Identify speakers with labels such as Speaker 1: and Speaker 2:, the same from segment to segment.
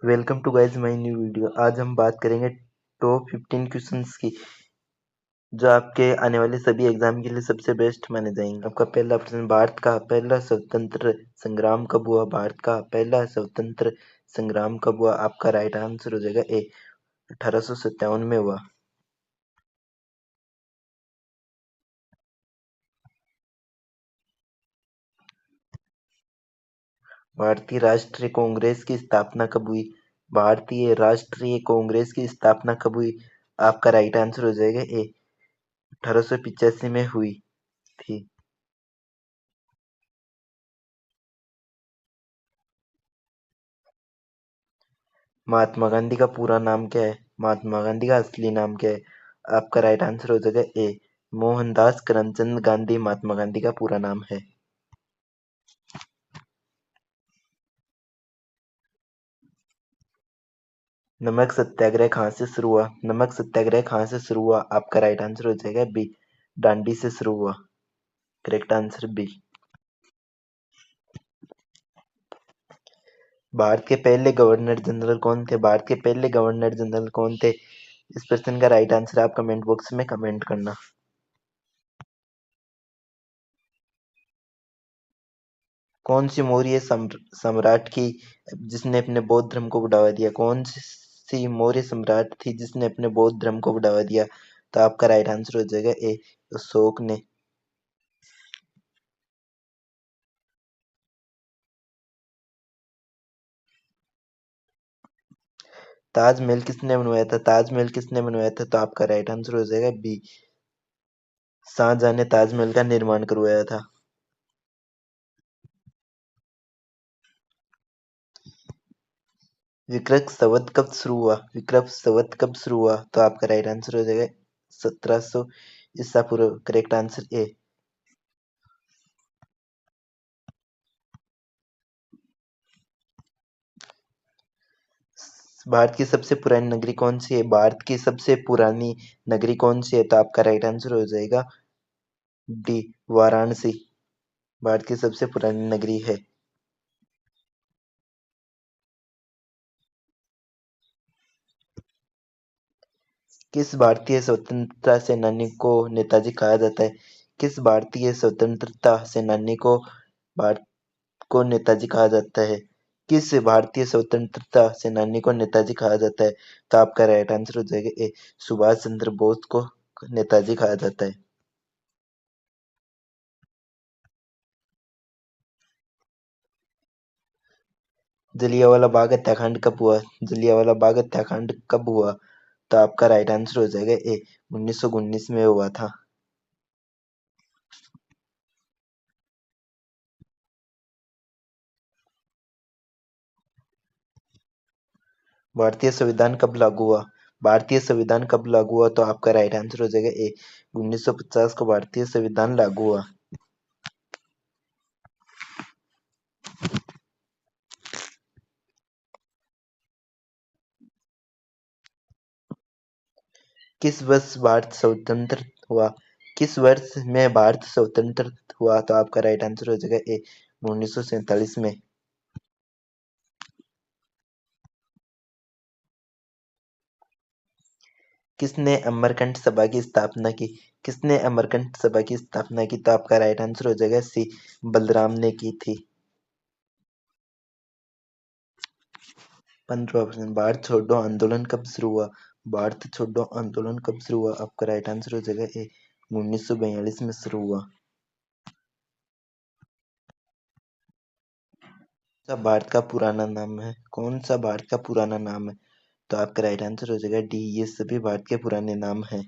Speaker 1: Welcome to guys my new video. आज हम बात करेंगे टॉप 15 क्वेश्चंस की जो आपके आने वाले सभी एग्जाम के लिए सबसे बेस्ट माने जाएंगे। आपका पहला प्रश्न, भारत का पहला स्वतंत्र संग्राम कब हुआ? भारत का पहला स्वतंत्र संग्राम कब हुआ? आपका राइट आंसर हो जाएगा ए, 1857 में हुआ। भारतीय राष्ट्रीय कांग्रेस की स्थापना कब हुई? भारतीय राष्ट्रीय कांग्रेस की स्थापना कब हुई? आपका राइट आंसर हो जाएगा ए, 1885 में हुई थी। महात्मा गांधी का पूरा नाम क्या है? महात्मा गांधी का असली नाम क्या है? आपका राइट आंसर हो जाएगा ए, मोहनदास करमचंद गांधी महात्मा गांधी का पूरा नाम है। नमक सत्याग्रह कहाँ से शुरू हुआ? नमक सत्याग्रह कहाँ से शुरू हुआ? आपका राइट आंसर हो जाएगा बी, दांडी से शुरू हुआ। Correct answer B. भारत के पहले गवर्नर जनरल कौन थे? भारत के पहले गवर्नर जनरल कौन थे? इस प्रश्न का राइट आंसर आप कमेंट बॉक्स में कमेंट करना। कौन सी मौर्य सम्राट की जिसने अपने बौद्ध धर्म को बढ़ावा दिया? कौन सी मौर्य सम्राट थी जिसने अपने बौद्ध धर्म को बढ़ावा दिया? तो आपका राइट आंसर हो जाएगा ए, अशोक ने। ताजमहल किसने बनवाया था? ताजमहल किसने बनवाया था? तो आपका राइट आंसर हो जाएगा बी, शाहजहां ने ताजमहल का निर्माण करवाया था। विक्रम संवत कब शुरू हुआ? विक्रम संवत कब शुरू हुआ? तो आपका राइट आंसर हो जाएगा 1700 ईसा पूर्व। Correct answer A. भारत की सबसे पुरानी नगरी कौन सी है? भारत की सबसे पुरानी नगरी कौन सी है? तो आपका राइट आंसर हो जाएगा डी, वाराणसी भारत की सबसे पुरानी नगरी है। किस भारतीय स्वतंत्रता सेनानी को नेताजी कहा जाता है? किस भारतीय स्वतंत्रता सेनानी को भारत को नेताजी कहा जाता है? किस भारतीय स्वतंत्रता सेनानी को नेताजी कहा जाता है? तो आपका राइट आंसर हो जाएगा ए, सुभाष चंद्र बोस को नेताजी कहा जाता है। जलियांवाला बाग हत्याकांड कब हुआ? जलियांवाला बाग हत्याकांड कब हुआ? तो आपका राइट आंसर हो जाएगा ए, 1919 में हुआ था। भारतीय संविधान कब लागू हुआ? भारतीय संविधान कब लागू हुआ? तो आपका राइट आंसर हो जाएगा ए, 1950 को भारतीय संविधान लागू हुआ। किस वर्ष भारत स्वतंत्र हुआ? किस वर्ष में भारत स्वतंत्र हुआ? तो आपका राइट आंसर हो जाएगा ए, 1947 में। किसने अमरकंटक सभा की स्थापना की? किसने अमरकंटक सभा की स्थापना की? तो आपका राइट आंसर हो जाएगा सी, बलराम ने की थी। 15 भारत छोड़ो आंदोलन कब शुरू हुआ? भारत छोड़ो आंदोलन कब शुरू हुआ? आपका राइट आंसर हो जाएगा ए, 1942 में शुरू हुआ। सा भारत का पुराना नाम है? कौन सा भारत का पुराना नाम है? तो आपका राइट आंसर हो जाएगा डी, ये सभी भारत के पुराने नाम हैं।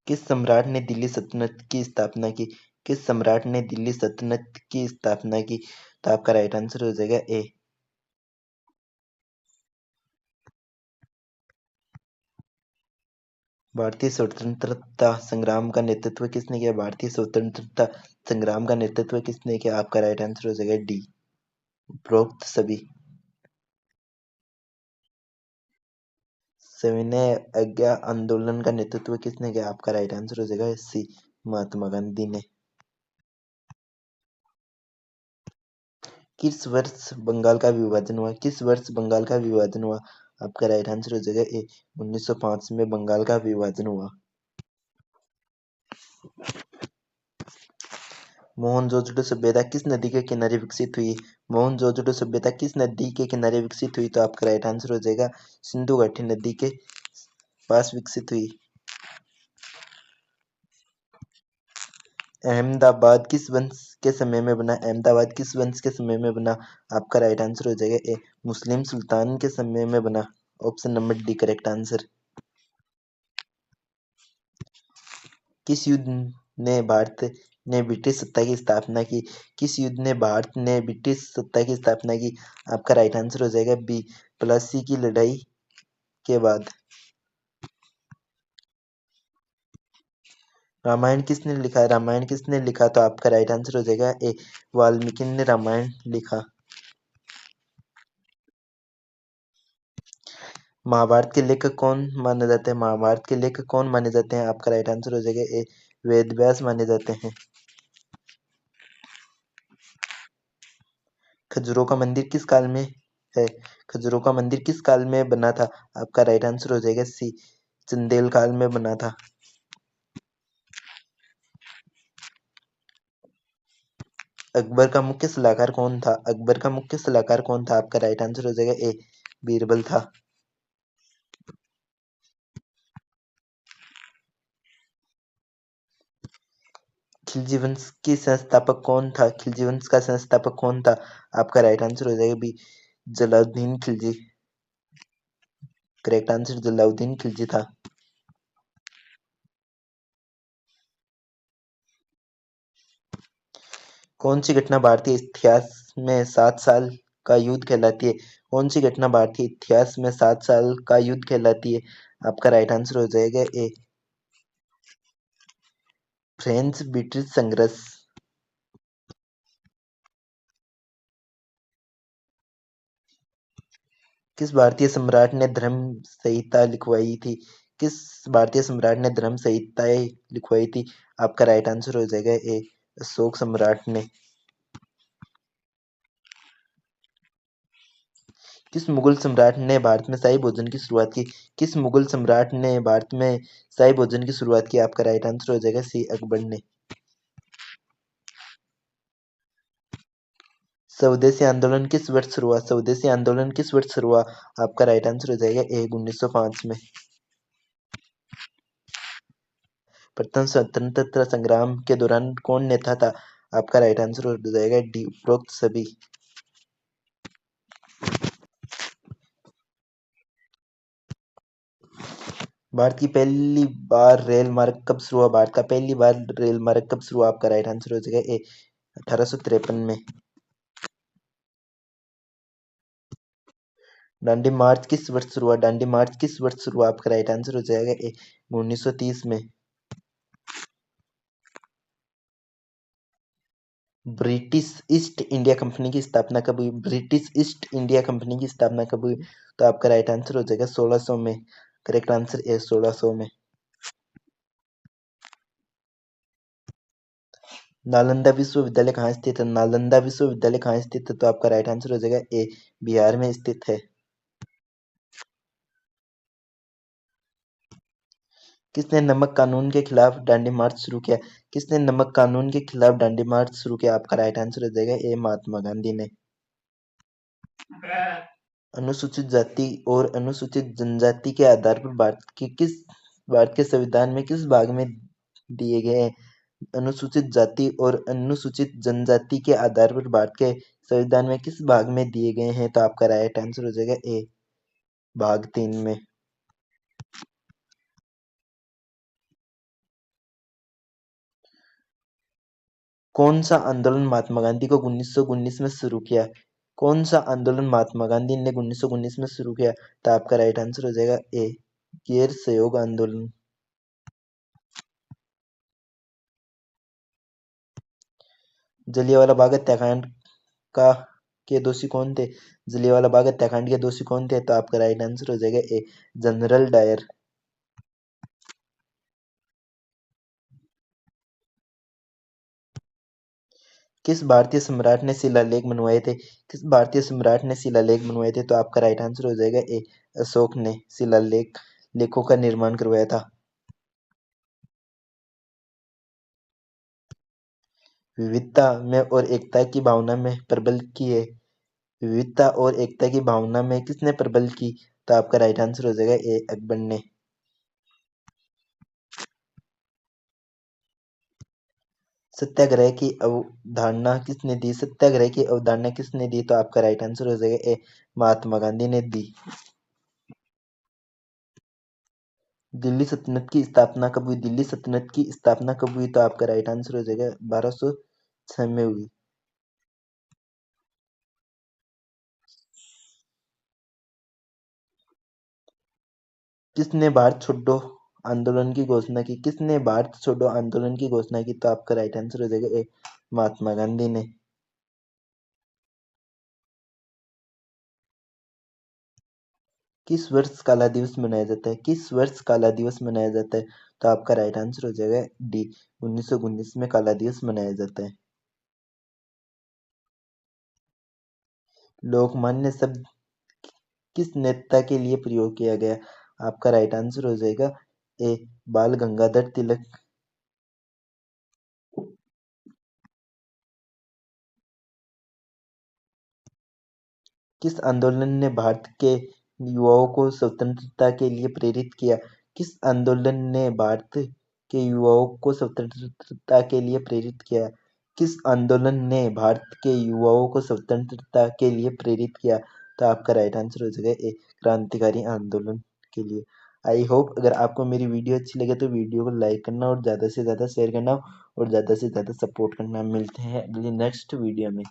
Speaker 1: किस सम्राट ने दिल्ली सल्तनत की स्थापना की? किस सम्राट ने दिल्ली सल्तनत की स्थापना की? तो आपका राइट आंसर हो जाएगा ए, भारतीय स्वतंत्रता संग्राम का नेतृत्व किसने किया? भारतीय स्वतंत्रता संग्राम का नेतृत्व किसने किया? आपका राइट आंसर हो जाएगा डी, उपरोक्त सभी। सविनय अवज्ञा आंदोलन का नेतृत्व किसने किया? आपका राइट आंसर हो जाएगा सी, महात्मा गांधी ने। किस वर्ष बंगाल का विभाजन हुआ? किस वर्ष बंगाल का विभाजन हुआ? आपका राइट आंसर हो जाएगा ए 1905 में बंगाल का विभाजन हुआ। मोहनजोदड़ो सभ्यता किस नदी के किनारे विकसित हुई? मोहनजोदड़ो सभ्यता किस नदी के किनारे विकसित हुई? तो आपका राइट आंसर हो जाएगा सिंधु घाटी नदी के पास विकसित हुई। अहमदाबाद किस वंश के समय में बना? अहमदाबाद किस वंश के समय में बना? आपका राइट आंसर हो जाएगा ए मुस्लिम सुल्तान के समय में बना। Option number D correct answer. किस युद्ध ने भारत ने ब्रिटिश सत्ता की स्थापना की? किस युद्ध ने भारत ने ब्रिटिश सत्ता की स्थापना की? आपका राइट आंसर हो जाएगा बी प्लासी की लड़ाई के बाद। रामायण किसने लिखा? रामायण किसने लिखा? तो आपका राइट आंसर हो जाएगा ए वाल्मीकि ने रामायण लिखा। महाभारत के लेखक कौन माने जाते हैं? महाभारत के लेखक कौन माने जाते हैं? आपका राइट आंसर हो जाएगा ए वेद व्यास माने जाते हैं। खजुरों का मंदिर किस काल में है? खजुरों का मंदिर किस काल में बना था? आपका राइट आंसर हो जाएगा सी चंदेल काल में बना था। अकबर का मुख्य सलाहकार कौन था? अकबर का मुख्य सलाहकार कौन था? आपका राइट आंसर हो जाएगा ए बीरबल था। खिलजी वंश की संस्थापक कौन था? खिलजी वंश का संस्थापक कौन था? आपका राइट आंसर हो जाएगा B Jalaluddin Khilji. Correct answer Jalaluddin Khilji था। कौन सी घटना भारतीय इतिहास में 7 साल का युद्ध कहलाती है? कौन सी घटना भारतीय इतिहास में 7 साल का युद्ध कहलाती है? आपका राइट आंसर हो जाएगा ए फ्रेंच ब्रिटिश संघर्ष। किस भारतीय सम्राट ने धर्म संहिता लिखवाई थी? किस भारतीय सम्राट ने धर्म संहिताएं लिखवाई थी? आपका राइट आंसर हो जाएगा ए अशोक सम्राट ने। किस मुगल सम्राट ने भारत में शाही भोजन की शुरुआत की? किस मुगल सम्राट ने भारत में शाही भोजन की शुरुआत की? आपका राइट आंसर हो जाएगा सी अकबर ने। स्वदेशी आंदोलन किस वर्ष शुरू हुआ? स्वदेशी आंदोलन किस वर्ष शुरू हुआ? आपका राइट आंसर हो जाएगा ए 1905 में। प्रथम स्वतंत्रता संग्राम के दौरान कौन नेता था? आपका राइट आंसर हो जाएगा डी उपरोक्त सभी। भारत की पहली बार रेल मार्ग कब शुरू हुआ? भारत का पहली बार रेल मार्ग कब शुरू हुआ? आपका राइट आंसर हो जाएगा ए 1853 में। दांडी मार्च किस वर्ष शुरू हुआ? दांडी मार्च किस वर्ष शुरू हुआ? आपका राइट आंसर हो जाएगा ए 1930 में। ब्रिटिश ईस्ट इंडिया कंपनी की स्थापना कब हुई? ब्रिटिश ईस्ट इंडिया कंपनी की स्थापना कब हुई? तो आपका राइट आंसर हो जाएगा 1600 में। करेक्ट आंसर ए 1600 में। नालंदा विश्वविद्यालय कहाँ स्थित है? नालंदा विश्वविद्यालय कहाँ स्थित है? तो आपका राइट आंसर हो जाएगा ए बिहार में स्थित है। किसने नमक कानून के खिलाफ दांडी मार्च शुरू किया? किसने नमक कानून के खिलाफ दांडी मार्च शुरू किया? आपका राइट आंसर हो जाएगा ए महात्मा गांधी ने। अनुसूचित जाति और अनुसूचित जनजाति के आधार पर भारत के संविधान में किस भाग में दिए गए हैं? अनुसूचित जाति और अनुसूचित जनजाति के आधार पर भारत के संविधान में किस भाग में दिए गए हैं? तो आपका राइट आंसर हो जाएगा ए भाग 3 में। कौन सा आंदोलन महात्मा गांधी को 1919 में शुरू किया? कौन सा आंदोलन महात्मा गांधी ने 1919 में शुरू किया? तो आपका राइट आंसर हो जाएगा ए गैर सहयोग आंदोलन। जलियांवाला बाग हत्याकांड का के दोषी कौन थे? जलियांवाला बाग हत्याकांड के दोषी कौन थे? तो आपका राइट आंसर हो जाएगा ए जनरल डायर। किस भारतीय सम्राट ने शिलालेख बनवाए थे? किस भारतीय सम्राट ने शिलालेख बनवाए थे? तो आपका राइट आंसर हो जाएगा ए, अशोक ने शिलालेख लेखों का निर्माण करवाया था। विविधता में और एकता की भावना में प्रबल की है। विविधता और एकता की भावना में किसने प्रबल की? तो आपका राइट आंसर हो जाएगा ए, अकबर ने। सत्याग्रह की अवधारणा किसने दी? सत्याग्रह की अवधारणा किसने दी? तो आपका राइट आंसर हो जाएगा ए, महात्मा गांधी ने दी। दिल्ली सल्तनत की स्थापना कब हुई? दिल्ली सल्तनत की स्थापना कब हुई? तो आपका राइट आंसर हो जाएगा 1206 में हुई। किसने भारत छोड़ो आंदोलन की घोषणा की? किसने भारत छोड़ो आंदोलन की घोषणा की? तो आपका राइट आंसर हो जाएगा ए, महात्मा गांधी ने। किस वर्ष काला दिवस मनाया जाता है? किस वर्ष काला दिवस मनाया जाता है? तो आपका राइट आंसर हो जाएगा डी, 1919 में काला दिवस मनाया जाता है। लोकमान्य शब्द किस नेता के लिए प्रयोग किया गया? आपका राइट आंसर हो जाएगा ए, बाल गंगाधर तिलक। किस आंदोलन ने भारत के युवाओं को स्वतंत्रता के लिए प्रेरित किया? किस आंदोलन ने भारत के युवाओं को स्वतंत्रता के लिए प्रेरित किया? किस आंदोलन ने भारत के युवाओं को स्वतंत्रता के लिए प्रेरित किया? तो आपका राइट आंसर हो जाएगा ए, क्रांतिकारी आंदोलन के लिए। आई होप अगर आपको मेरी वीडियो अच्छी लगे तो वीडियो को लाइक करना और ज़्यादा से ज़्यादा शेयर करना और ज़्यादा से ज़्यादा सपोर्ट करना। मिलते हैं अगली नेक्स्ट वीडियो में।